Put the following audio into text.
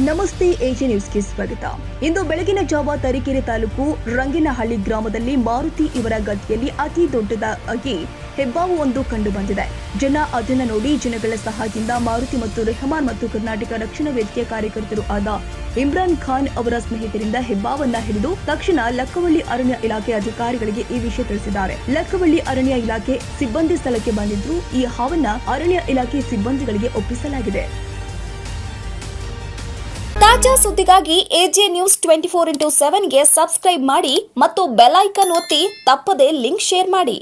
ನಮಸ್ತೆ ಎಜೆ ನ್ಯೂಸ್ಗೆ ಸ್ವಾಗತ. ಇಂದು ಬೆಳಗಿನ ಜಾವ ತರೀಕೆರೆ ತಾಲೂಕು ರಂಗಿನಹಳ್ಳಿ ಗ್ರಾಮದಲ್ಲಿ ಮಾರುತಿ ಇವರ ಗದ್ದೆಯಲ್ಲಿ ಅತಿ ದೊಡ್ಡದಾಗಿ ಹೆಬ್ಬಾವು ಒಂದು ಕಂಡು ಬಂದಿದೆ. ಜನ ಅದನ್ನು ನೋಡಿ ಜನಗಳ ಸಹಾಯದಿಂದ ಮಾರುತಿ ಮತ್ತು ರೆಹಮಾನ್ ಮತ್ತು ಕರ್ನಾಟಕ ರಕ್ಷಣಾ ವೇದಿಕೆಯ ಕಾರ್ಯಕರ್ತರು ಆದ ಇಮ್ರಾನ್ ಖಾನ್ ಅವರ ಸ್ನೇಹಿತರಿಂದ ಹೆಬ್ಬಾವನ್ನ ಹಿಡಿದು ತಕ್ಷಣ ಲಕ್ಕವಳ್ಳಿ ಅರಣ್ಯ ಇಲಾಖೆ ಅಧಿಕಾರಿಗಳಿಗೆ ಈ ವಿಷಯ ತಿಳಿಸಿದ್ದಾರೆ. ಲಕ್ಕವಳ್ಳಿ ಅರಣ್ಯ ಇಲಾಖೆ ಸಿಬ್ಬಂದಿ ಸ್ಥಳಕ್ಕೆ ಬಂದಿದ್ದು ಈ ಹಾವನ್ನ ಅರಣ್ಯ ಇಲಾಖೆ ಸಿಬ್ಬಂದಿಗಳಿಗೆ ಒಪ್ಪಿಸಲಾಗಿದೆ. ತಾಜಾ ಸುದ್ದಿಗಾಗಿ ಎಜೆ ನ್ಯೂಸ್ 24x7 ಗೆ ಸಬ್ಸ್ಕ್ರೈಬ್ ಮಾಡಿ ಮತ್ತು ಬೆಲ್ ಐಕಾನ್ ಒತ್ತಿ ತಪ್ಪದೇ ಲಿಂಕ್ ಶೇರ್ ಮಾಡಿ.